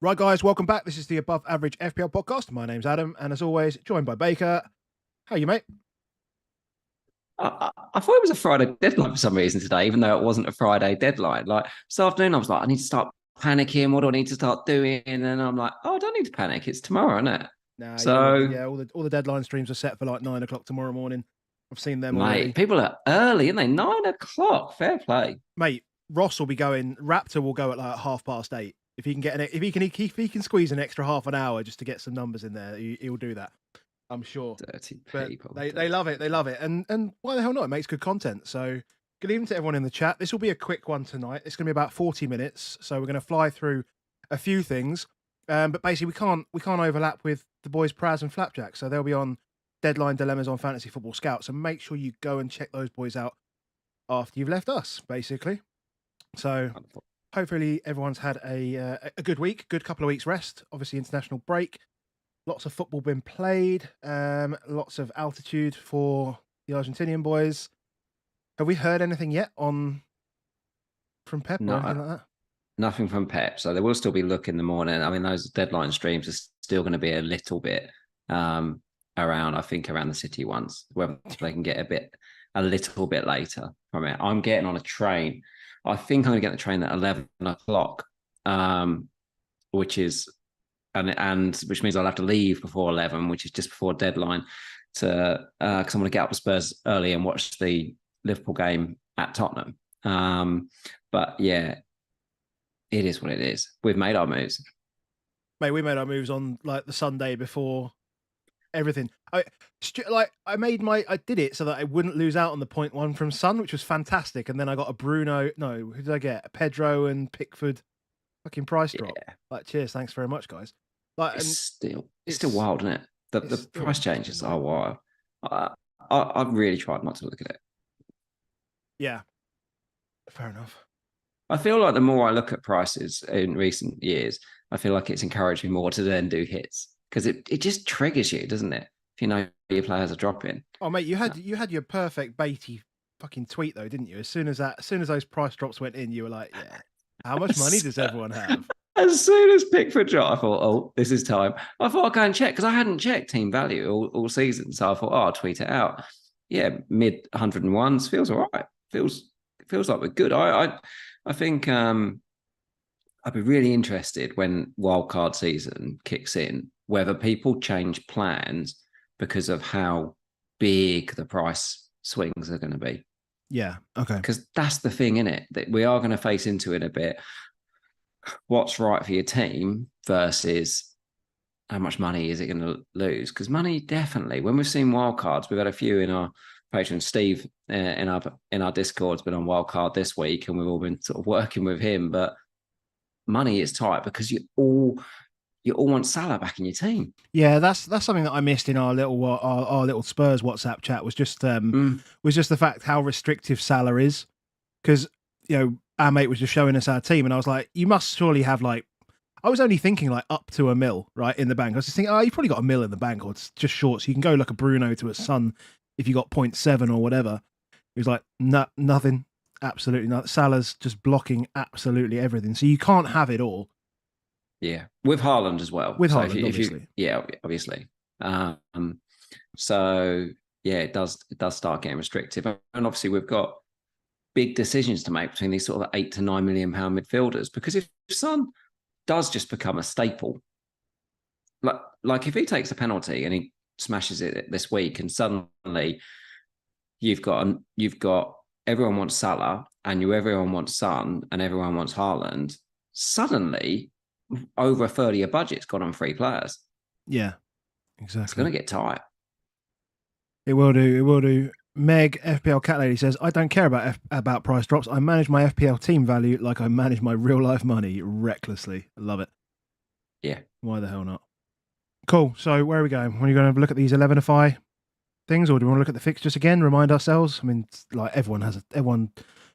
Right, guys, welcome back. This is the Above Average FPL podcast. My name's Adam, and as always, joined by Baker. How are you, mate? I thought it was a Friday deadline for some reason today, even though it wasn't a Friday deadline. Like this afternoon, I was like, I need to start panicking. What do I need to start doing? And then I'm like, oh, I don't need to panic. It's tomorrow, isn't it? Nah, you're right. So, Yeah, all the deadline streams are set for like 9 o'clock tomorrow morning. I've seen them mate, already, people are early, aren't they? 9 o'clock. Fair play. mate. Ross will be going. Raptor will go at like 8:30. If he can get if he can squeeze an extra half an hour just to get some numbers in there, he'll do that. I'm sure. Dirty But people. they love it. They love it. And why the hell not? It makes good content. So good evening to everyone in the chat. This will be a quick one tonight. It's going to be about 40 minutes. So we're going to fly through a few things. But basically we can't overlap with the boys Praz and Flapjack. So they'll be on Deadline Dilemmas on Fantasy Football Scout. So make sure you go and check those boys out after you've left us, basically. So hopefully everyone's had a good week, good couple of weeks rest. Obviously international break. Lots of football been played. Lots of altitude for the Argentinian boys. Have we heard anything yet from Pep or anything like that? Nothing from Pep. So they will still be looking in the morning. I mean, those deadline streams are still going to be a little bit around, I think, around the City ones, whether they can get a little bit later from it. I'm getting on a train. I think I'm going to get the train at 11 o'clock, which is and which means I'll have to leave before 11, which is just before deadline, to because I want to get up to Spurs early and watch the Liverpool game at Tottenham. But yeah, it is what it is. We've made our moves. Mate, we made our moves on like the Sunday before everything. I did it so that I wouldn't lose out on the 0.1 from Sun, which was fantastic. And then I got a Bruno. No, who did I get? A Pedro and Pickford fucking price drop. Yeah. Like, cheers, thanks very much, guys. Like, It's still wild, isn't it? The price changes are wild. I've really tried not to look at it. Yeah, fair enough. I feel like the more I look at prices in recent years, I feel like it's encouraged me more to then do hits, because it just triggers you, doesn't it? If you know your players are dropping. Oh, mate, you had your perfect baity fucking tweet though, didn't you? As soon as those price drops went in, you were like, yeah. How much money does everyone have? As soon as Pickford dropped, I thought, oh, this is time. I thought I'd go and check, because I hadn't checked team value all season. So I thought, oh, I'll tweet it out. Yeah, mid 101s feels all right. Feels like we're good. I think I'd be really interested when wildcard season kicks in, whether people change plans because of how big the price swings are going to be. Yeah, okay. Because that's the thing, isn't it? That we are going to face into it a bit. What's right for your team versus how much money is it going to lose? Because money, definitely. When we've seen wildcards, we've had a few in our patron. Steve in our Discord's been on wildcard this week, and we've all been sort of working with him. But money is tight because you all want Salah back in your team. Yeah, that's something that I missed in our little Spurs WhatsApp chat, was just the fact how restrictive Salah is. Because, you know, our mate was just showing us our team, and I was like, you must surely have like, I was only thinking like up to $1 million, right, in the bank. I was just thinking, oh, you've probably got $1 million in the bank, or it's just short, so you can go like a Bruno to a Son if you got 0.7 or whatever. He was like, no, nothing, absolutely not. Salah's just blocking absolutely everything, so you can't have it all. Yeah, with Haaland as well. With Haaland, obviously. Obviously. So yeah, it does start getting restrictive, and obviously we've got big decisions to make between these sort of £8 to £9 million midfielders. Because if Son does just become a staple, like if he takes a penalty and he smashes it this week, and suddenly you've got everyone wants Salah, and everyone wants Son, and everyone wants Haaland. Suddenly, over a third of your budget's gone on 3 players. Yeah, exactly. It's going to get tight. It will do. It will do. Meg, FPL Cat Lady, says, I don't care about price drops. I manage my FPL team value like I manage my real life money recklessly. I love it. Yeah. Why the hell not? Cool. So where are we going? Are you going to have a look at these 11-ify things, or do we want to look at the fixtures again? Remind ourselves. I mean, like everyone.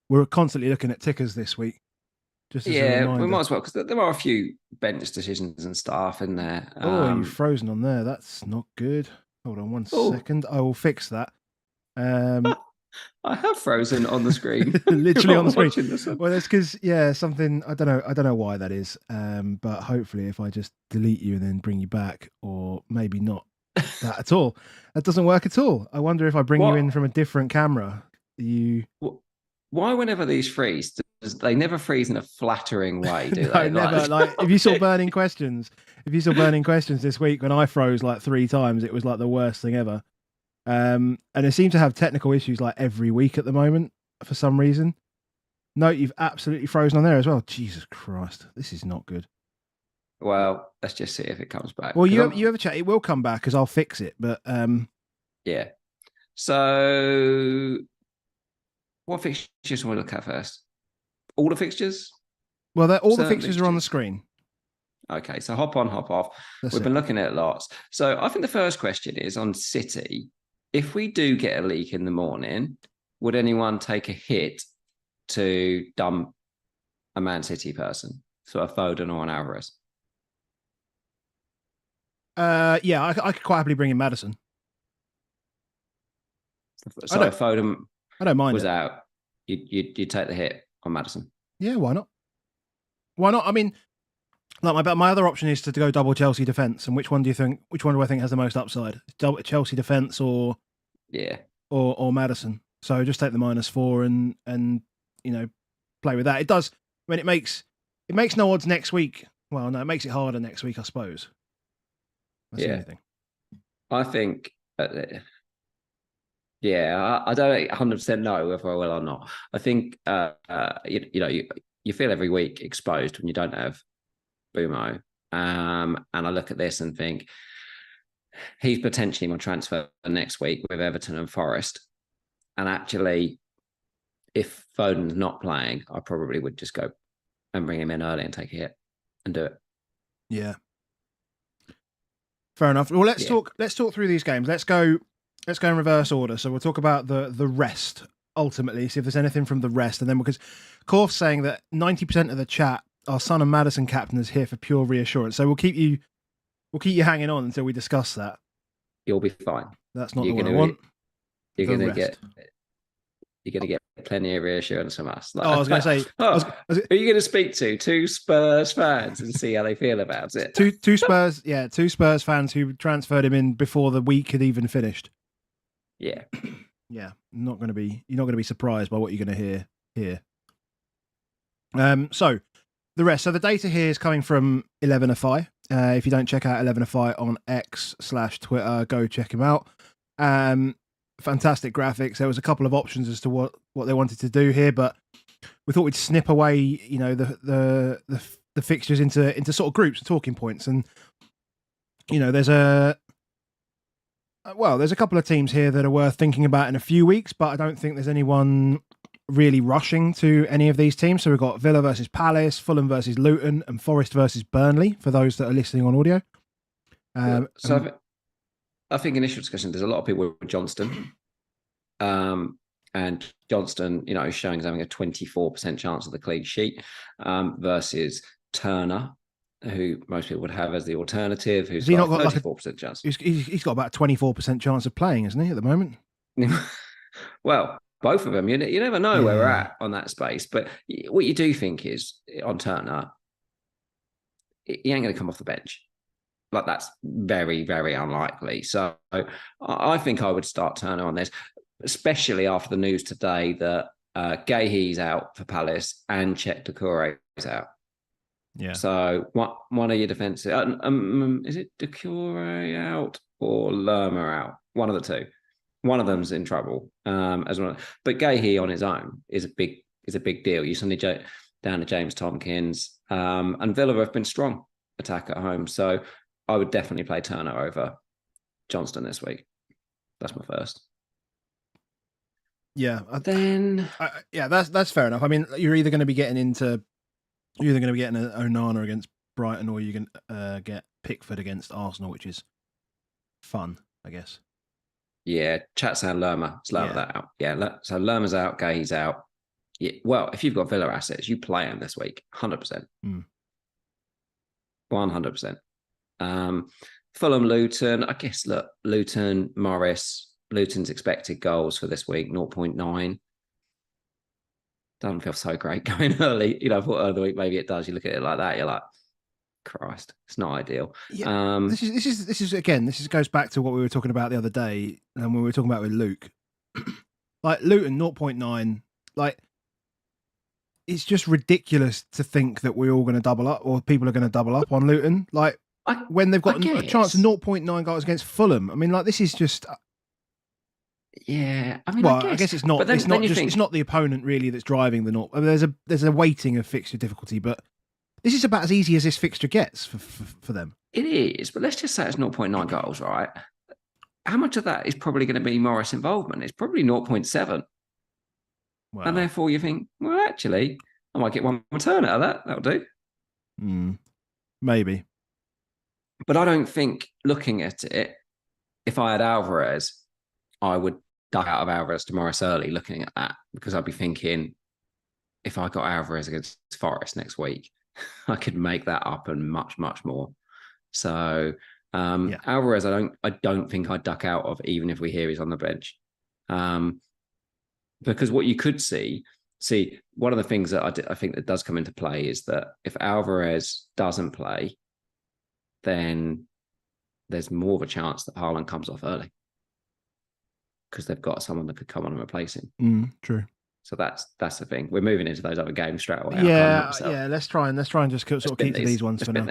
We're constantly looking at tickers this week. Just as a reminder. We might as well, because there are a few bench decisions and stuff in there. You've frozen on there. That's not good. Hold on one second. I will fix that. I have frozen on the screen. Literally on the screen. Watching this one. Well, that's because something I don't know why that is. But hopefully, if I just delete you and then bring you back, or maybe not that at all, that doesn't work at all. I wonder if I bring you in from a different camera. Why, whenever these freeze, they never freeze in a flattering way, do they? No, never. Like if you saw burning questions this week when I froze like 3 times, it was like the worst thing ever. And they seem to have technical issues like every week at the moment for some reason. No, you've absolutely frozen on there as well. Jesus Christ, this is not good. Well, let's just see if it comes back. Well, you have a chat. It will come back because I'll fix it. But yeah. So, what fixtures do we look at first? All the fixtures? Well, all the fixtures are on the screen. Okay, so hop on, hop off. We've been looking at lots. So I think the first question is on City. If we do get a leak in the morning, would anyone take a hit to dump a Man City person? So a Foden or an Alvarez? Yeah, I could quite happily bring in Maddison. So if Foden I don't mind was out, you'd take the hit on Maddison? Yeah, why not? Why not? I mean, like my other option is to go double Chelsea defense. And which one do I think has the most upside? Double Chelsea defense or Maddison? So just take the -4 and play with that. It does. I mean, it makes no odds next week. Well, no, it makes it harder next week, I suppose. That's the only thing. I think. I don't 100% know whether I will or not. I think you feel every week exposed when you don't have Bumo. And I look at this and think he's potentially my transfer next week with Everton and Forest. And actually, if Foden's not playing, I probably would just go and bring him in early and take a hit and do it. Yeah. Fair enough. Well, let's talk through these games. Let's go in reverse order. So we'll talk about the rest ultimately, see if there's anything from the rest. And then because Korf's saying that 90% of the chat are Son and Maddison captainers here for pure reassurance. So we'll keep you hanging on until we discuss that. You'll be fine. That's not what I want. You're gonna get plenty of reassurance from us. I was going to say, who are you going to speak to? 2 Spurs fans and see how they feel about it. Two Spurs fans who transferred him in before the week had even finished. Yeah. Yeah. You're not going to be surprised by what you're going to hear here. So the rest. So the data here is coming from 11FI. If you don't check out 11FI on X/Twitter, go check him out. Fantastic graphics. There was a couple of options as to what they wanted to do here, but we thought we'd snip away, the fixtures into sort of groups and talking points. And there's a couple of teams here that are worth thinking about in a few weeks, but I don't think there's anyone really rushing to any of these teams. So we've got Villa versus Palace, Fulham versus Luton, and Forest versus Burnley for those that are listening on audio. I think initial discussion, there's a lot of people with Johnston. And Johnston, is showing as having a 24% chance of the clean sheet versus Turner, who most people would have as the alternative, who's got a 34% chance. He's got about a 24% chance of playing, isn't he, at the moment? Well, both of them. You never know where we're at on that space. But what you do think is, on Turner, he ain't going to come off the bench. Like, that's very, very unlikely. So I think I would start Turner on this, especially after the news today that Gahey's out for Palace and Czech Doucouré is out. Yeah. So one of your defensive, is it Doucouré out or Lerma out? One of the two. One of them's in trouble as well. But Gahey on his own is a big deal. You suddenly down to James Tompkins, and Villa have been strong attack at home. So I would definitely play Turner over Johnston this week. That's my first. Yeah. That's fair enough. I mean, you're either going to be getting an Onana against Brighton, or you can get Pickford against Arsenal, which is fun, I guess. Yeah, chat saying Lerma. Slow that out. Yeah, so Lerma's out, Gahey's out. Yeah, well, if you've got Villa assets, you play them this week, 100%. 100%. Fulham, Luton. I guess, look, Luton, Morris, Luton's expected goals for this week, 0.9. Doesn't feel so great going early. I thought early the week maybe it does. You look at it like that, you're like, Christ, it's not ideal. Yeah, this is again. This goes back to what we were talking about the other day, and when we were talking about with Luke, like Luton 0.9, like it's just ridiculous to think that we're all going to double up, or people are going to double up on Luton. Like when they've got a chance of 0.9 goals against Fulham. I mean, like this is just. Yeah, I mean, well, I guess it's not. It's not just. It's not the opponent really that's driving the not. I mean, there's a weighting of fixture difficulty, but this is about as easy as this fixture gets for them. It is, but let's just say it's 0.9 goals, right? How much of that is probably going to be Morris involvement? It's probably 0.7. Well, and therefore you think, well, actually, I might get one return out of that. That'll do. Maybe. But I don't think, looking at it, if I had Alvarez, I would duck out of Alvarez to Morris early looking at that, because I'd be thinking, if I got Alvarez against Forest next week, I could make that up and much, much more. So Alvarez, I don't think I'd duck out of, even if we hear he's on the bench. Because what you could see, one of the things that I think that does come into play is that if Alvarez doesn't play, then there's more of a chance that Haaland comes off early, because they've got someone that could come on and replace him. True. So that's the thing. We're moving into those other games straight away. Yeah. Let's try and just sort of keep to these ones for now.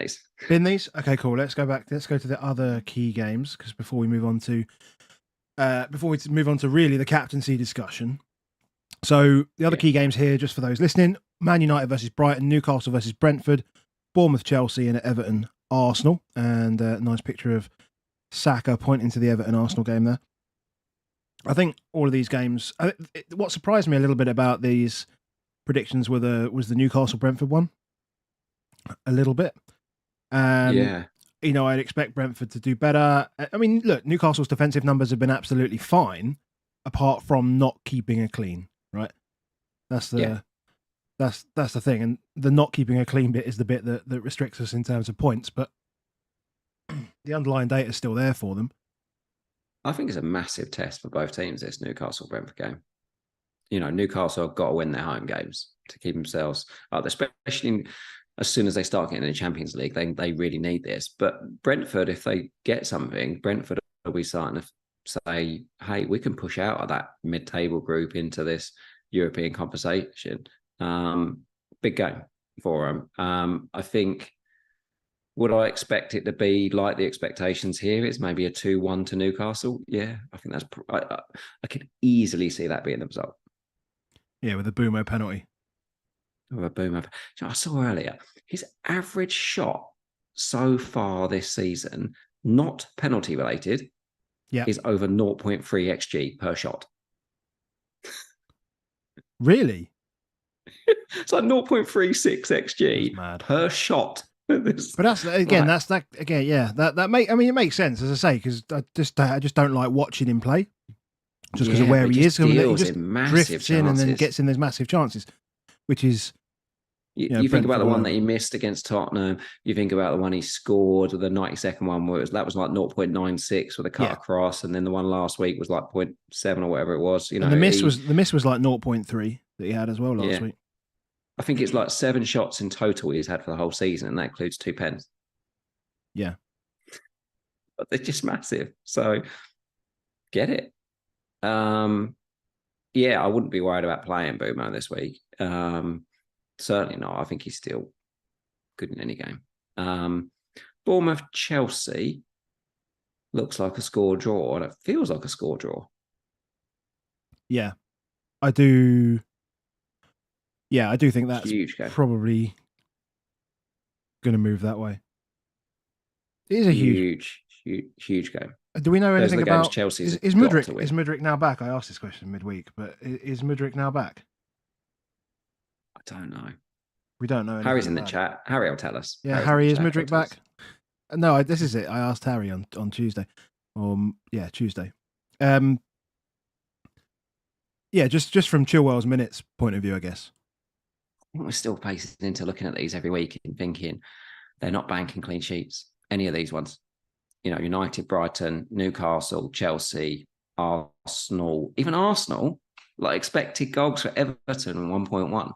Bin these. Okay, cool. Let's go back. Let's go to the other key games, because before we move on to really the captaincy discussion. So the other key games here, just for those listening: Man United versus Brighton, Newcastle versus Brentford, Bournemouth, Chelsea, and Everton, Arsenal. And a nice picture of Saka pointing to the Everton Arsenal game there. I think all of these games. What surprised me a little bit about these predictions was the Newcastle Brentford one. A little bit. I'd expect Brentford to do better. I mean, look, Newcastle's defensive numbers have been absolutely fine, apart from not keeping a clean. Right, that's the thing, and the not keeping a clean bit is the bit that restricts us in terms of points. But the underlying data is still there for them. I think it's a massive test for both teams, this Newcastle-Brentford game. Newcastle have got to win their home games to keep themselves up, especially as soon as they start getting in the Champions League. They really need this. But Brentford, if they get something, Brentford will be starting to say, hey, we can push out of that mid-table group into this European conversation. Big game for them. I think, would I expect it to be like the expectations here? It's maybe a 2-1 to Newcastle. Yeah, I think that's. I could easily see that being the result. Yeah, with a Boomo penalty. With a Boomo. I saw earlier his average shot so far this season, not penalty related, is over 0.3 xG per shot. Really? It's like 0.36 xG per shot. But that's again. That's that again. Yeah, that make. I mean, it makes sense, as I say, because I just don't like watching him play, just because of where he is. He just drifts in and then gets in those massive chances, which is. You think about the one that he missed against Tottenham. You think about the one he scored, the 92nd one, where that was like 0.96 with a cut across, and then the one last week was like 0.7 or whatever it was. And the miss was like 0.3 that he had as well last week. I think it's like 7 shots in total he's had for the whole season, and that includes 2 pens. Yeah. But they're just massive. So get it. I wouldn't be worried about playing Boomo this week. Certainly not. I think he's still good in any game. Bournemouth, Chelsea looks like a score draw, and it feels like a score draw. Yeah, I do. Yeah, I do think that's probably going to move that way. It is a huge game. Do we know anything about Chelsea's? Is Mudryk now back? I asked this question midweek, but is Mudryk now back? I don't know. We don't know. Harry's in the chat. Harry will tell us. Yeah, Harry, is Mudryk back? No, this is it. I asked Harry on Tuesday. Tuesday. Just from Chilwell's minutes point of view, I guess. I think we're still pacing into looking at these every week and thinking they're not banking clean sheets. Any of these ones. United, Brighton, Newcastle, Chelsea, Arsenal, even Arsenal, like expected goals for Everton 1.1.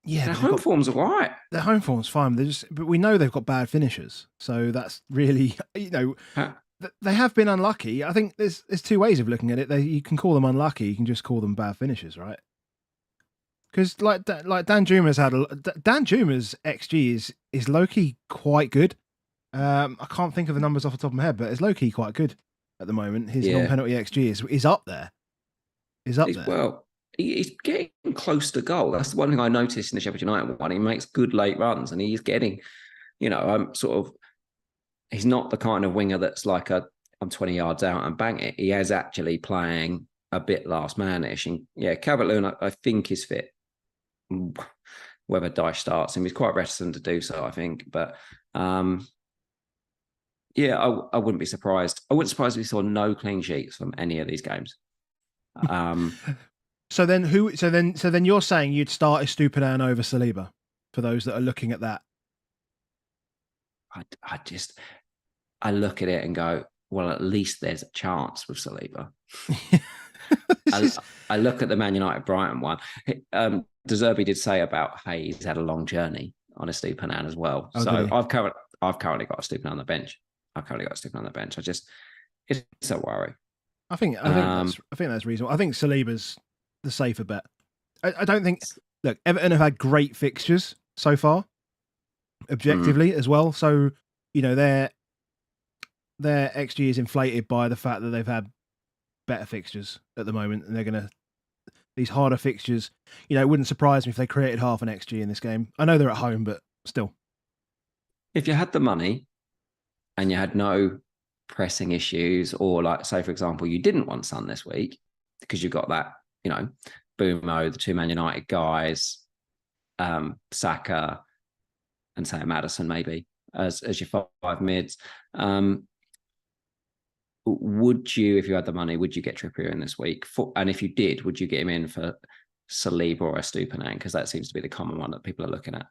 Yeah, Their but they've home got form's all right. their home form's fine. But we know they've got bad finishers, so that's really they have been unlucky. I think there's two ways of looking at it. You can call them unlucky. You can just call them bad finishers, right? Because like Dan Juma's Dan Juma's XG is low key quite good. I can't think of the numbers off the top of my head, but it's low key quite good at the moment. His Yeah. non-penalty XG is up there. Is up there. Well, he's getting close to goal. That's the one thing I noticed in the Sheffield United one. He makes good late runs, and he's getting, he's not the kind of winger that's like I'm 20 yards out and bang it. He is actually playing a bit last man-ish. And yeah, Calvert-Lewin, I think is fit. Whether Dyche starts him, he's quite reticent to do so, I think. But yeah, I wouldn't be surprised. I wouldn't be surprised if we saw no clean sheets from any of these games. So then you're saying you'd start Estupiñán over Saliba for those that are looking at that? I look at it and go, well, at least there's a chance with Saliba. I look at the Man United Brighton one. De Zerbi did say about Hayes had a long journey on Estupiñán as well. Oh, so I've currently got Estupiñán on the bench. It's a worry. I think that's reasonable. I think Saliba's the safer bet. I don't think. Look, Everton have had great fixtures so far, objectively as well. So their XG is inflated by the fact that they've had better fixtures at the moment, and they're gonna these harder fixtures. It wouldn't surprise me if they created half an XG in this game. I know they're at home, but still. If you had the money and you had no pressing issues, or like, say, for example, you didn't want Son this week because you got that, Boomo, the two Man United guys, Saka, and say Maddison maybe as your five mids. Would you, if you had the money, would you get Trippier in this week? And if you did, would you get him in for Saliba or Estupiñán? Because that seems to be the common one that people are looking at.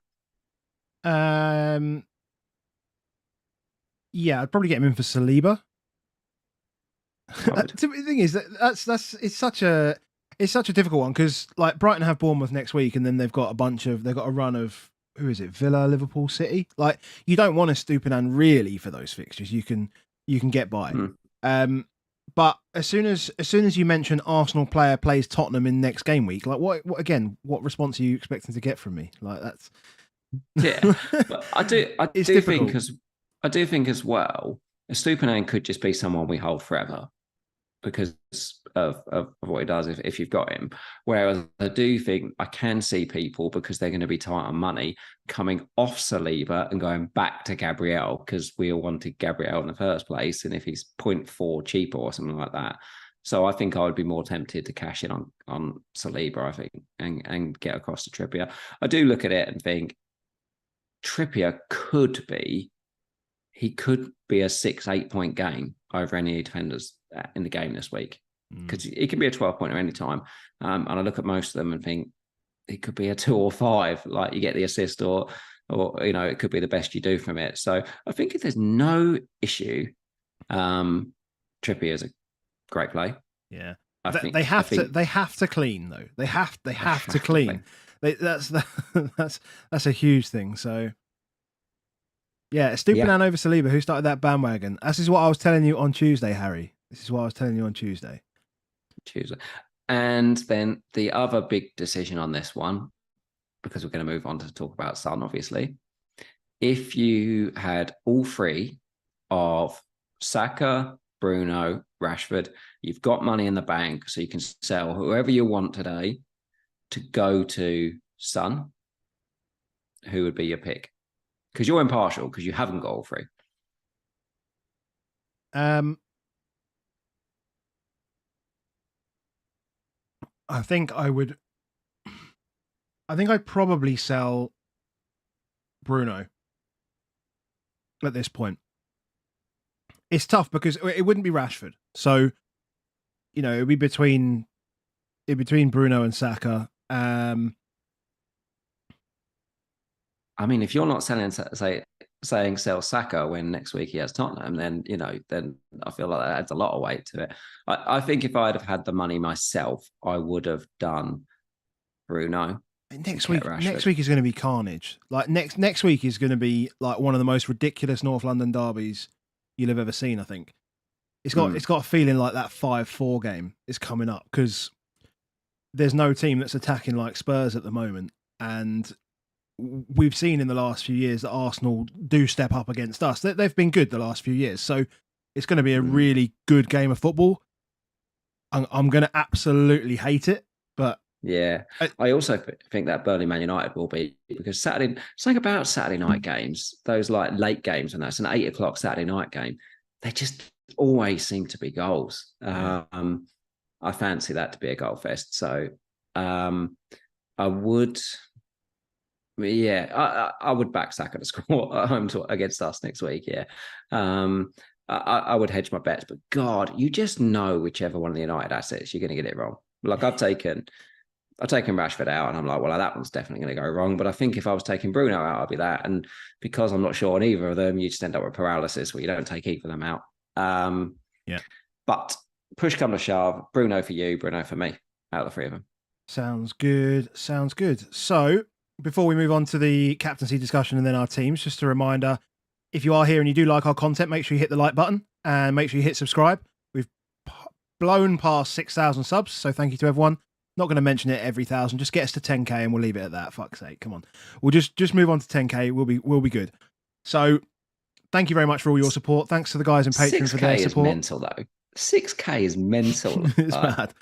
Yeah, I'd probably get him in for Saliba. The thing is it's such a difficult one because like Brighton have Bournemouth next week, and then they've got a run of who is it? Villa, Liverpool, City. Like you don't want to Estupiñán really for those fixtures. You can get by. But as soon as you mention Arsenal player plays Tottenham in next game week, like what response are you expecting to get from me? Like that's But I do think as well, Estupiñán could just be someone we hold forever because of what he does if you've got him. Whereas I do think I can see people, because they're going to be tight on money, coming off Saliba and going back to Gabriel because we all wanted Gabriel in the first place, and if he's 0.4 cheaper or something like that. So I think I would be more tempted to cash in on Saliba, I think, and get across to Trippier. I do look at it and think Trippier could be a 6-8 point game over any defenders in the game this week, because it can be a 12 pointer any time. And I look at most of them and think it could be a 2 or 5, like you get the assist or it could be the best you do from it. So I think if there's no issue, Trippier is a great play. Yeah. They have to clean though. They have to clean. That's a huge thing. So yeah, Estupiñán over Saliba. Who started that bandwagon? This is what I was telling you on Tuesday, Harry. Tuesday. And then the other big decision on this one, because we're going to move on to talk about Son, obviously. If you had all three of Saka, Bruno, Rashford, you've got money in the bank, so you can sell whoever you want today to go to Son, who would be your pick? Because you're impartial, because you haven't got all three. I think I'd probably sell Bruno at this point. It's tough because it wouldn't be Rashford. So, it would be between Bruno and Saka. I mean, if you're not selling, say, saying sell Saka when next week he has Tottenham, then I feel like that adds a lot of weight to it. I think if I'd have had the money myself, I would have done Bruno. Next week is going to be carnage. Like next week is going to be like one of the most ridiculous North London derbies you'll have ever seen. I think it's got a feeling like that 5-4 game is coming up because there's no team that's attacking like Spurs at the moment, and we've seen in the last few years that Arsenal do step up against us. They've been good the last few years, so it's going to be a really good game of football. I'm going to absolutely hate it, but yeah, I also think that Burnley Man United will be, because something about Saturday night games, those like late games, and that's an 8 o'clock Saturday night game. They just always seem to be goals. Yeah. I fancy that to be a goal fest. So I would. Yeah, I would back Saka to score at home against us next week. Yeah, I would hedge my bets, but God, you just know whichever one of the United assets you're going to get it wrong. Like I've taken Rashford out, and I'm like, well, that one's definitely going to go wrong. But I think if I was taking Bruno out, I'd be that. And because I'm not sure on either of them, you just end up with paralysis where you don't take either of them out. Yeah. But push come to shove, Bruno for you, Bruno for me, out of the three of them. Sounds good. So before we move on to the captaincy discussion and then our teams, just a reminder, if you are here and you do like our content, make sure you hit the like button and make sure you hit subscribe. We've blown past 6,000 subs, so thank you to everyone. Not going to mention it every 1,000. Just get us to 10k and we'll leave it at that. Fuck's sake, come on. We'll just move on to 10k. We'll be good. So thank you very much for all your support. Thanks to the guys in Patreon for their support. 6k is mental though. 6k is mental. It's mad.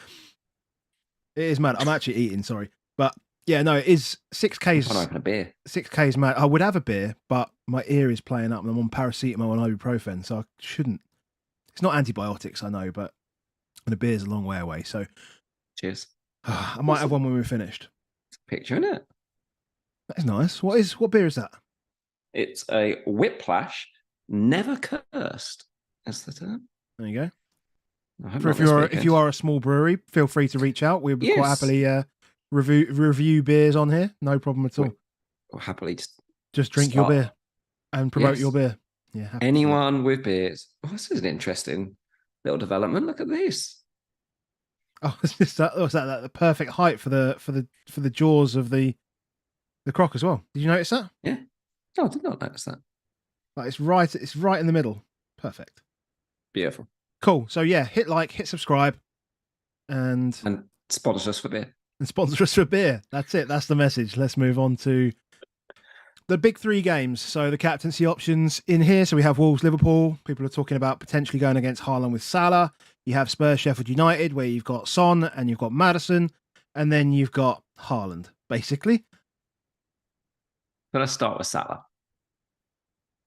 It is mad. I'm actually eating. Sorry, but yeah, no, it is 6k. I'm open a beer. 6k is mad. I would have a beer, but my ear is playing up and I'm on paracetamol and ibuprofen, so I shouldn't. It's not antibiotics, I know, but and a beer's a long way away. So cheers. I might have one when we're finished. Picture in it. That's nice. What beer is that? It's a Whiplash Never Cursed. That's the term. There you go. If you are a small brewery, feel free to reach out. We'll be quite happily review beers on here. No problem at all. We'll happily just drink your beer and promote your beer. Yeah. Anyone with beers. Oh, this is an interesting little development. Look at this. Oh, was that the perfect height for the jaws of the croc as well? Did you notice that? Yeah. No, I did not notice that. Like it's right in the middle. Perfect. Beautiful. Cool. So yeah, hit like, hit subscribe, and sponsor us for beer. And sponsor us for beer. That's it. That's the message. Let's move on to the big 3 games. So the captaincy options in here. So we have Wolves, Liverpool. People are talking about potentially going against Haaland with Salah. You have Spurs, Sheffield United, where you've got Son and you've got Maddison, and then you've got Haaland, basically. So let's start with Salah.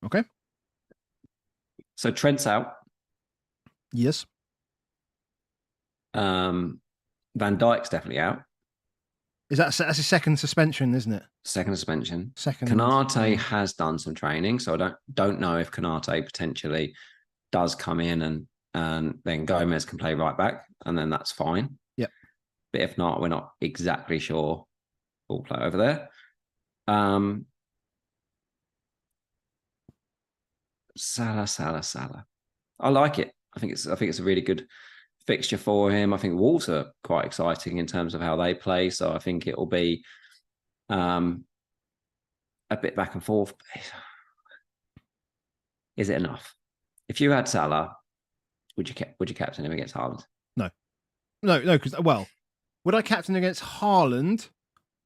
Okay. So Trent's out. Yes. Van Dijk's definitely out. That's his second suspension, isn't it? Second suspension. Second. Konate has done some training, so I don't know if Konate potentially does come in and then Gomez can play right back, and then that's fine. Yep. But if not, we're not exactly sure who'll play over there. Salah. I like it. I think it's a really good fixture for him. I think Wolves are quite exciting in terms of how they play, so I think it will be a bit back and forth. Is it enough? If you had Salah, would you captain him against Haaland? No. Because would I captain him against Haaland?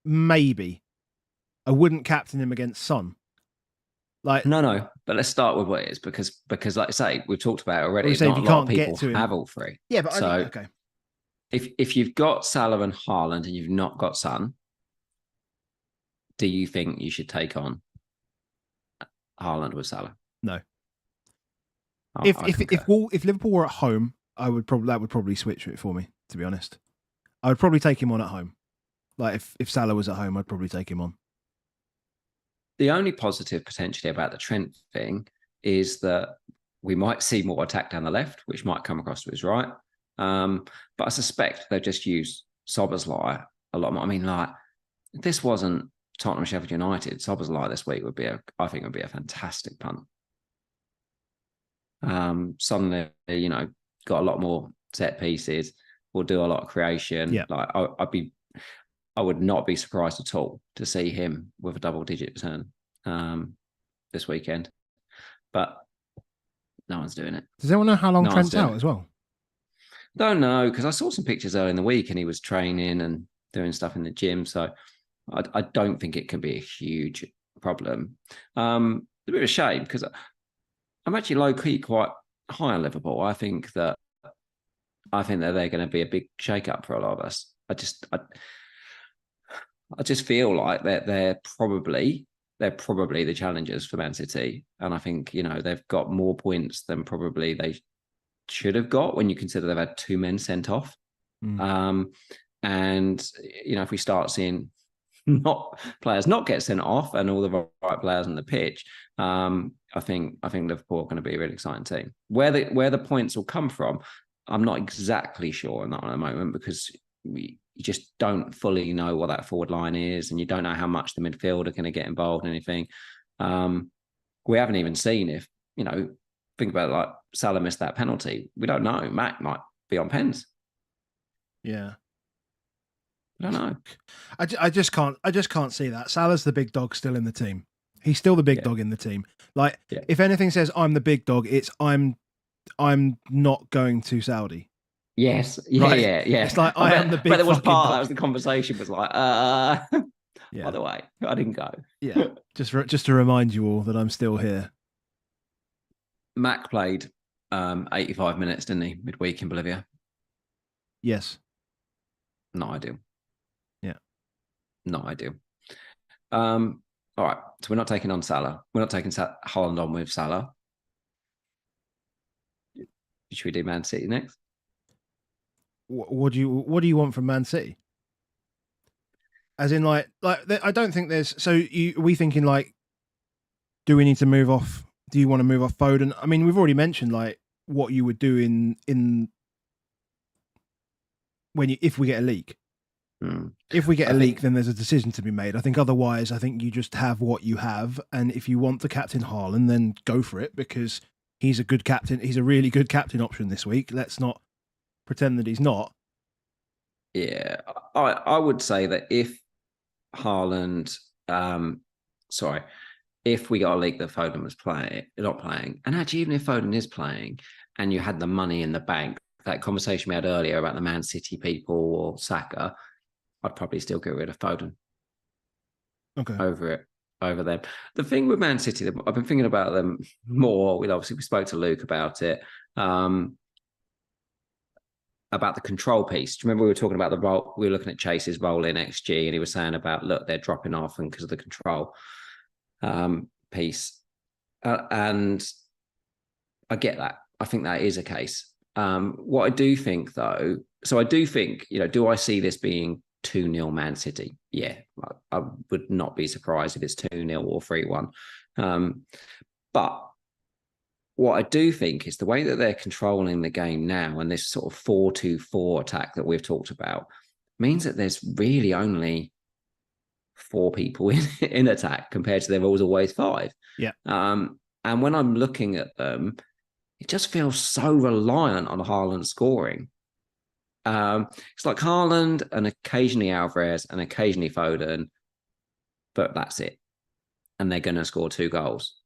Maybe. I wouldn't captain him against Son. No. But let's start with what it is, because like I say, we've talked about it already. Not a lot of people have all 3. Yeah, but okay. If you've got Salah and Haaland and you've not got Son, do you think you should take on Haaland with Salah? No. If Liverpool were at home, that would probably switch it for me, to be honest. I would probably take him on at home. Like if Salah was at home, I'd probably take him on. The only positive potentially about the Trent thing is that we might see more attack down the left, which might come across to his right. But I suspect they'll just use Szoboszlai a lot more. I mean, like, this wasn't Tottenham, Sheffield United, Szoboszlai this week I think would be a fantastic punt. Suddenly, got a lot more set pieces, will do a lot of creation. Yeah. Like I would not be surprised at all to see him with a double-digit return this weekend. But no one's doing it. Does anyone know how long Trent's out as well? Don't know, because I saw some pictures earlier in the week and he was training and doing stuff in the gym. So I don't think it can be a huge problem. It's a bit of a shame because I'm actually low-key quite high on Liverpool. I think that they're going to be a big shake-up for a lot of us. I just feel like they're probably the challengers for Man City. And I think, they've got more points than probably they should have got when you consider they've had 2 men sent off. And, if we start seeing players not get sent off and all the right players on the pitch, I think Liverpool are going to be a really exciting team. Where the points will come from, I'm not exactly sure on that at the moment, because you just don't fully know what that forward line is, and you don't know how much the midfield are going to get involved in anything. We haven't even seen if, think about it, like Salah missed that penalty. We don't know. Mac might be on pens. Yeah. I don't know. I just can't see that. Salah's the big dog still in the team. He's still the big dog in the team. Like, if anything says I'm the big dog, it's I'm not going to Saudi. Yes. Yeah. Right? Yeah. It's like I am the big. But there was dog. that was the conversation. Was like, by the way, I didn't go. Yeah. Just to remind you all that I'm still here. Mac played 85 minutes, didn't he, midweek in Bolivia? Yes. Not ideal. Yeah. Not ideal. All right. So we're not taking on Salah. We're not taking Haaland on with Salah. Should we do Man City next? What do you want from Man City? As in, like I don't think there's. So are we thinking like, do we need to move off? Do you want to move off Foden? I mean, we've already mentioned like what you would do in if we get a leak. If we get a leak, then there's a decision to be made. I think otherwise, I think you just have what you have, and if you want to captain Haaland, then go for it, because he's a good captain. He's a really good captain option this week. Let's not pretend that he's not. Yeah, I would say that if Haaland, if we got a leak that Foden was not playing, and actually even if Foden is playing, and you had the money in the bank, that conversation we had earlier about the Man City people or Saka, I'd probably still get rid of Foden. Okay. Over them. The thing with Man City, I've been thinking about them more. We spoke to Luke about it. About the control piece. Do you remember we were talking about the role? We were looking at Chase's role in XG, and he was saying about, look, they're dropping off and because of the control piece. And I get that. I think that is a case. What I do think, though, do I see this being 2-0 Man City? Yeah, I would not be surprised if it's 2-0 or 3-1. But what I do think is the way that they're controlling the game now, and this sort of 4-2-4 attack that we've talked about, means that there's really only 4 people in attack compared to there was always 5. Yeah. And when I'm looking at them, it just feels so reliant on Haaland scoring. It's like Haaland and occasionally Alvarez and occasionally Foden, but that's it. And they're going to score 2 goals.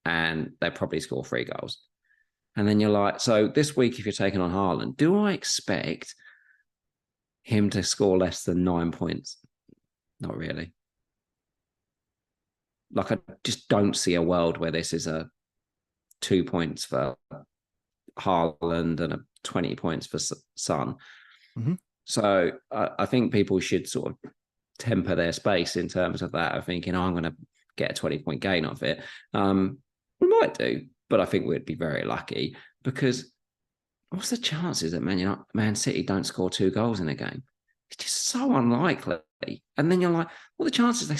And they probably score 3 goals. And then you're like, so this week, if you're taking on Haaland, do I expect him to score less than 9 points? Not really. Like, I just don't see a world where this is a 2 points for Haaland and a 20 points for Son. Mm-hmm. So I think people should sort of temper their space in terms of that, of thinking, I'm going to get a 20-point gain off it. We might do, but I think we'd be very lucky, because what's the chances that Man City don't score 2 goals in a game? It's just so unlikely. And then you're like, well, the chances they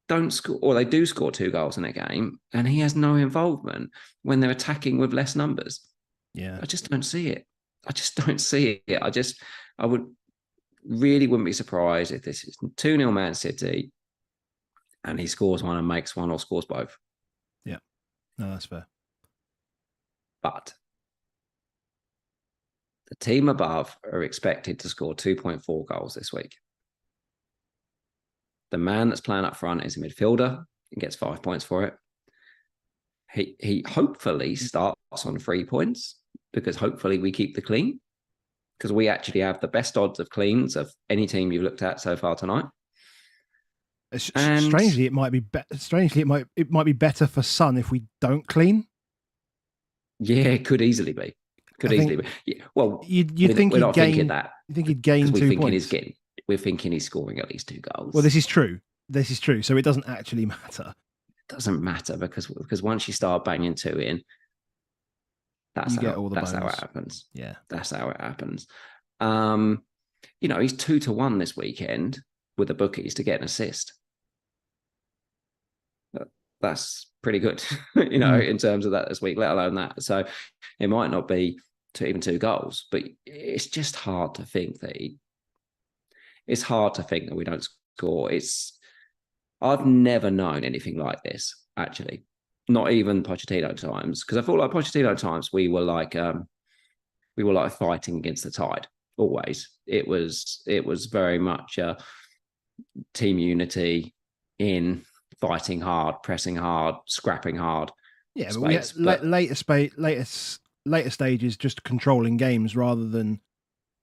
don't score, or they do score 2 goals in a game, and he has no involvement when they're attacking with less numbers. Yeah, I just don't see it. I would really wouldn't be surprised if this is 2-0 Man City. and he scores one and makes one or scores both. Yeah, no, that's fair. But the team above are expected to score 2.4 goals this week. The man that's playing up front is a midfielder and gets 5 points for it. He hopefully starts on 3 points because hopefully we keep the clean, because we actually have the best odds of cleans of any team you've looked at so far tonight. Strangely, it might be it might be better for Son if we don't clean. Yeah, it could easily be. Yeah, well, you think we're he'd not gain thinking that. You think he'd gain 2 points? We're thinking he's scoring at least 2 goals. Well, this is true. So it doesn't actually matter. It doesn't matter because once you start banging 2 in, that's how it happens. Yeah, that's how it happens. He's 2-1 this weekend with the bookies to get an assist. That's pretty good, in terms of that this week, let alone that. So it might not be even 2 goals, but it's just hard to think that we don't score. I've never known anything like this, actually. Not even Pochettino times, because I feel like Pochettino times we were like fighting against the tide. Always, it was very much team unity in fighting hard, pressing hard, scrapping hard. Yeah, but later stages just controlling games rather than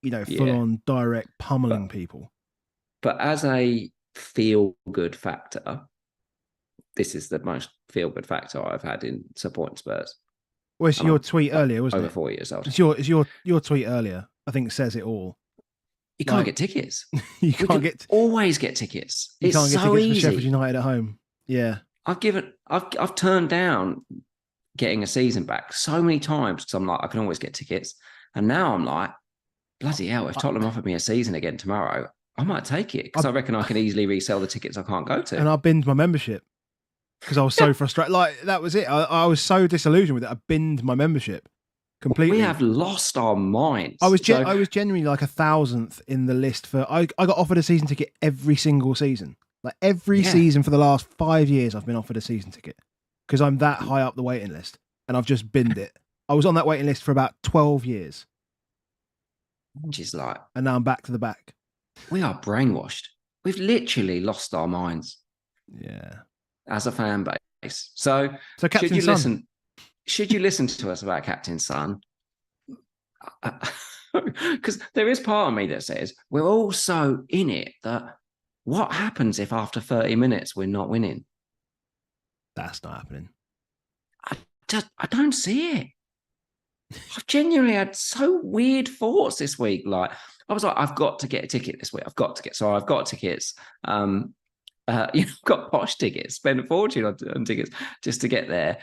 full on direct pummeling people. But as a feel good factor, this is the most feel good factor I've had in supporting Spurs. Well, it's your tweet earlier, wasn't it? Over 4 years old. It's your tweet earlier. I think says it all. You can't get tickets. You can't always get tickets. You can't get tickets easy. for Sheffield United at home. Yeah, I've turned down getting a season back so many times because I'm like, I can always get tickets, and now I'm like, bloody hell! If Tottenham offered me a season again tomorrow, I might take it because I reckon I can easily resell the tickets I can't go to. And I binned my membership because I was so frustrated. Like that was it. I was so disillusioned with it. I binned my membership completely. We have lost our minds. I was genuinely like 1,000th in the list for. I got offered a season ticket every single season. Like every season for the last 5 years, I've been offered a season ticket because I'm that high up the waiting list, and I've just binned it. I was on that waiting list for about 12 years. Which is like, and now I'm back to the back. We are brainwashed. We've literally lost our minds. Yeah. As a fan base. So Captain Son. Should you listen to us about Captain Son? Because there is part of me that says we're all so in it that what happens if after 30 minutes we're not winning? That's not happening. I don't see it. I've genuinely had so weird thoughts this week. Like I was like, I've got to get a ticket this week. I've got tickets. Got posh tickets, spend a fortune on tickets just to get there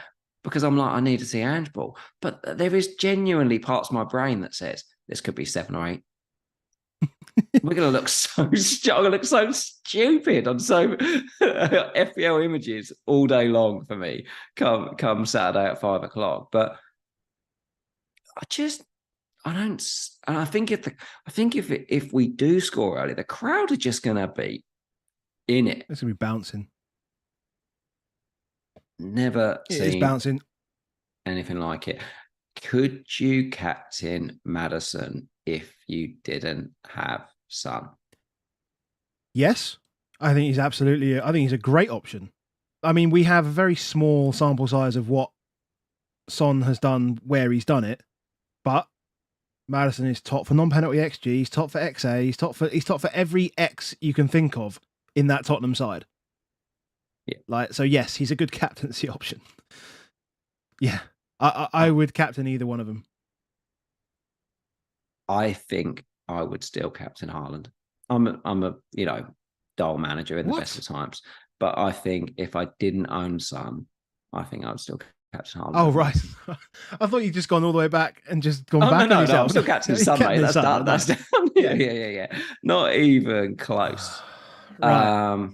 because I'm like, I need to see handball. But there is genuinely parts of my brain that says this could be 7 or 8. We're gonna look so stupid on so FPL images all day long for me. Come Saturday at 5 o'clock, but I don't. And I think if we do score early, the crowd are just gonna be in it. It's gonna be bouncing. Never seen bouncing anything like it. Could you captain Maddison if you didn't have Son? Yes, I think he's absolutely. I think he's a great option. I mean, we have a very small sample size of what Son has done where he's done it, but Maddison is top for non-penalty XG. He's top for XA. He's top for every X you can think of in that Tottenham side. Yeah. So yes, he's a good captaincy option. Yeah. I would captain either one of them. I think I would still captain Haaland. I'm a dull manager in the best of times, but I think if I didn't own Son, I think I would still captain Haaland. Oh right, I thought you'd just gone all the way back and just gone back. No, I'm still captain Son, mate. That's done. That's done. Yeah. Not even close. Right.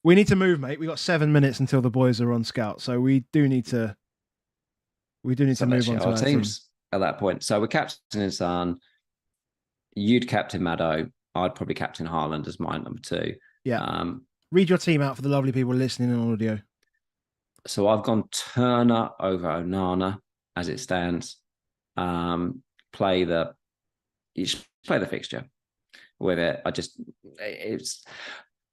We need to move, mate. We got 7 minutes until the boys are on scout, so we do need to. Move on to our teams at that point. So we're captaining Son. You'd captain Maddo. I'd probably captain Haaland as my number 2. Yeah. Read your team out for the lovely people listening on audio. So I've gone Turner over Onana as it stands. Play the fixture with it. It's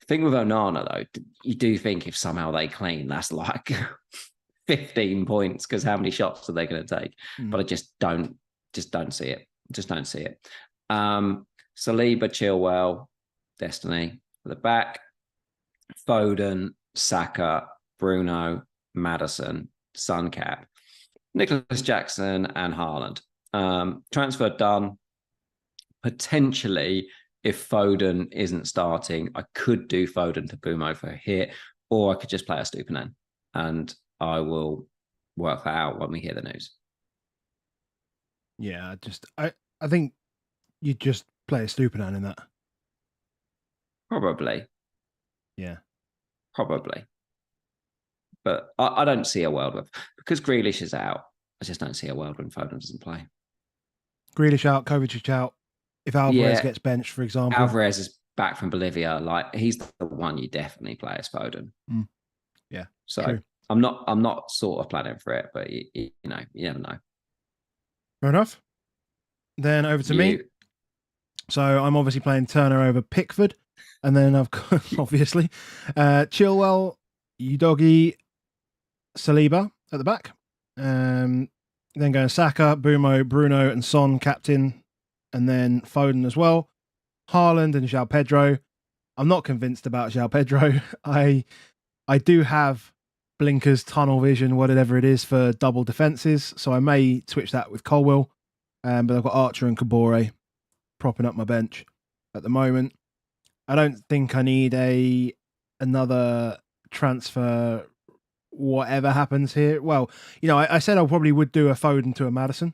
thing with Onana though. You do think if somehow they clean, that's like 15 points because how many shots are they going to take? But I just don't see it. Just don't see it. Saliba, Chilwell, Destiny for the back. Foden, Saka, Bruno, Madison, Suncap, Nicholas Jackson, and Haaland. Transfer done. Potentially, if Foden isn't starting, I could do Foden to Bumo for a hit, or I could just play a Stupinan, and I will work that out when we hear the news. Yeah, I think you just play a Stupinan in that. Probably. Yeah. Probably. But I don't see a world with, because Grealish is out, I just don't see a world when Foden doesn't play. Grealish out, Kovacic out. If Alvarez gets benched, for example. Alvarez is back from Bolivia. Like, he's the one you definitely play as Foden. Yeah. So true. I'm not sort of planning for it, but you never know. Fair enough. Then over to me. So I'm obviously playing Turner over Pickford. And then I've got, obviously, Chilwell, Udogie, Saliba at the back. Then going Saka, Bumo, Bruno, and Son, captain. And then Foden as well. Haaland and João Pedro. I'm not convinced about João Pedro. I do have blinkers, tunnel vision, whatever it is, for double defences. So I may switch that with Colwill. But I've got Archer and Kabore propping up my bench at the moment. I don't think I need another transfer, whatever happens here. Well, I said I probably would do a Foden to a Madison.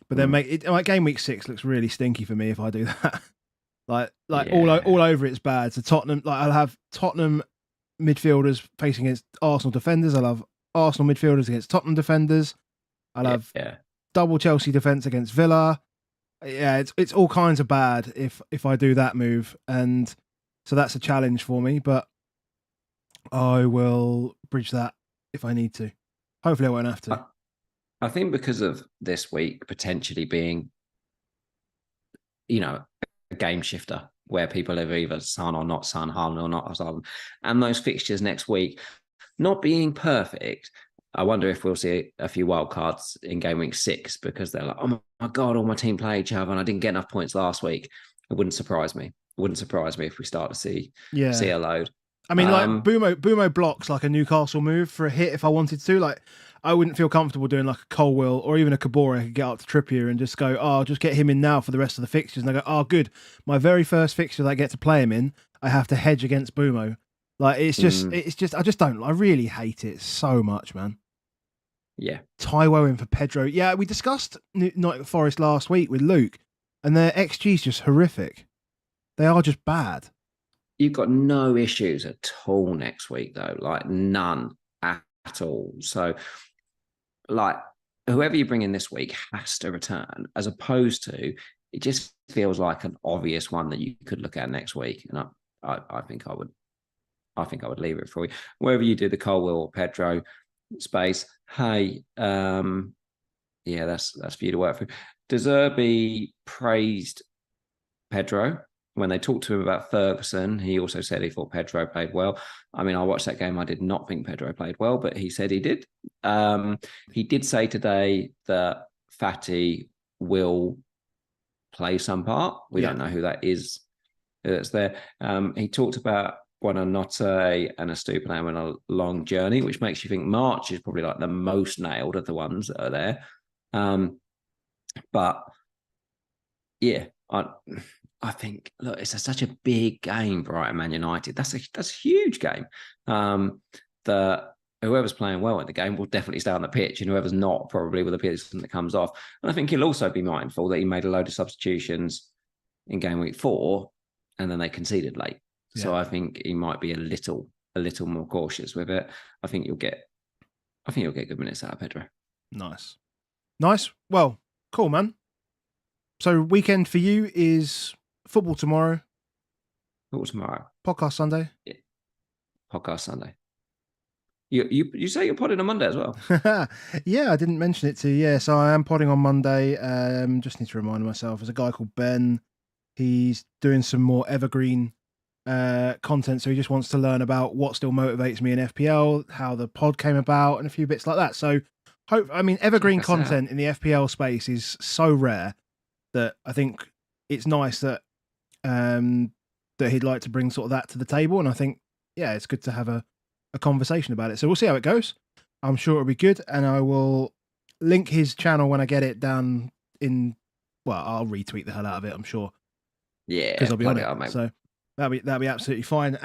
But then like game week 6 looks really stinky for me if I do that. all over it's bad. So Tottenham, I'll have Tottenham midfielders facing against Arsenal defenders. I'll have Arsenal midfielders against Tottenham defenders. I'll have double Chelsea defense against Villa. Yeah, it's all kinds of bad if I do that move, and so that's a challenge for me. But I will bridge that if I need to. Hopefully, I won't have to. I think because of this week potentially being, a game shifter where people have either Son or not Son, Haaland or not Haaland, and those fixtures next week not being perfect. I wonder if we'll see a few wild cards in game week 6 because they're like, oh my God, all my team play each other and I didn't get enough points last week. It wouldn't surprise me. It wouldn't surprise me if we start to see a load. I mean, like Bumo blocks like a Newcastle move for a hit if I wanted to. Like, I wouldn't feel comfortable doing like a Colwill or even a Kabore. I could get up to Trippier and just go, I'll just get him in now for the rest of the fixtures. And I go, good. My very first fixture that I get to play him in, I have to hedge against Bumo. Like, it's just, I just don't, I really hate it so much, man. Yeah. Taiwo in for Pedro. Yeah, we discussed Nottingham Forest last week with Luke, and their XG is just horrific. They are just bad. You've got no issues at all next week, though. Like, none at all. So, like, whoever you bring in this week has to return, as opposed to, it just feels like an obvious one that you could look at next week. And I think I would leave it for you. Wherever you do the Colwill or Pedro space, hey, that's for you to work through. De Zerbi praised Pedro when they talked to him about Ferguson. He also said he thought Pedro played well. I mean, I watched that game. I did not think Pedro played well, but he said he did. He did say today that Fati will play some part. We don't know who that is that's there. He talked about Buonanotte and Estupiñán on a long journey, which makes you think March is probably like the most nailed of the ones that are there. But yeah, I think, look, it's such a big game, Brighton Man United. That's a huge game. That whoever's playing well in the game will definitely stay on the pitch, and whoever's not probably will appear something that comes off. And I think he'll also be mindful that he made a load of substitutions in game week 4, and then they conceded late. Yeah. So I think he might be a little more cautious with it. I think you'll get good minutes out of Pedro. Nice. Well, cool, man. So weekend for you is football tomorrow, Thought tomorrow. Podcast Sunday. Yeah. Podcast Sunday. You say you're podding on Monday as well? Yeah, I didn't mention it to you. Yeah, so I am podding on Monday. Just need to remind myself. There's a guy called Ben. He's doing some more evergreen content, so he just wants to learn about what still motivates me in FPL, how the pod came about, and a few bits like that. So, evergreen content in the FPL space is so rare that I think it's nice that that he'd like to bring sort of that to the table, and I think it's good to have a conversation about it. So we'll see how it goes. I'm sure it'll be good, and I will link his channel when I get it down in. Well, I'll retweet the hell out of it, I'm sure. Yeah, because I'll be on it. So that'll be absolutely fine.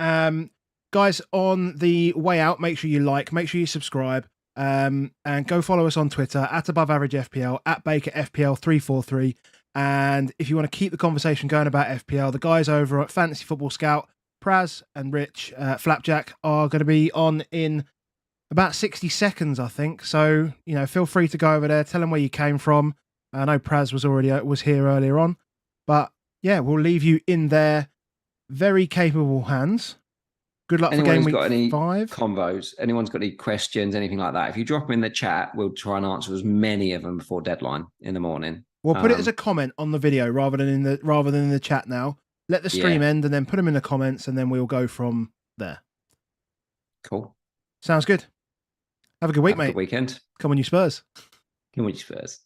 Guys, on the way out, make sure you like, make sure you subscribe, and go follow us on Twitter at AboveAverageFPL, at BakerFPL343. And if you want to keep the conversation going about FPL, the guys over at Fantasy Football Scout, Praz and Rich Flapjack, are going to be on in about 60 seconds, I think. So, feel free to go over there, tell them where you came from. I know Praz was here earlier on, but yeah, we'll leave you in their very capable hands. Good luck for game week 5. Convos? Anyone's got any questions, anything like that? If you drop them in the chat, we'll try and answer as many of them before deadline in the morning. We'll put it as a comment on the video rather than in the chat now. Let the stream end and then put them in the comments, and then we'll go from there. Cool. Sounds good. Have a good week, mate. Good weekend. Come on, you Spurs. Come on, you Spurs.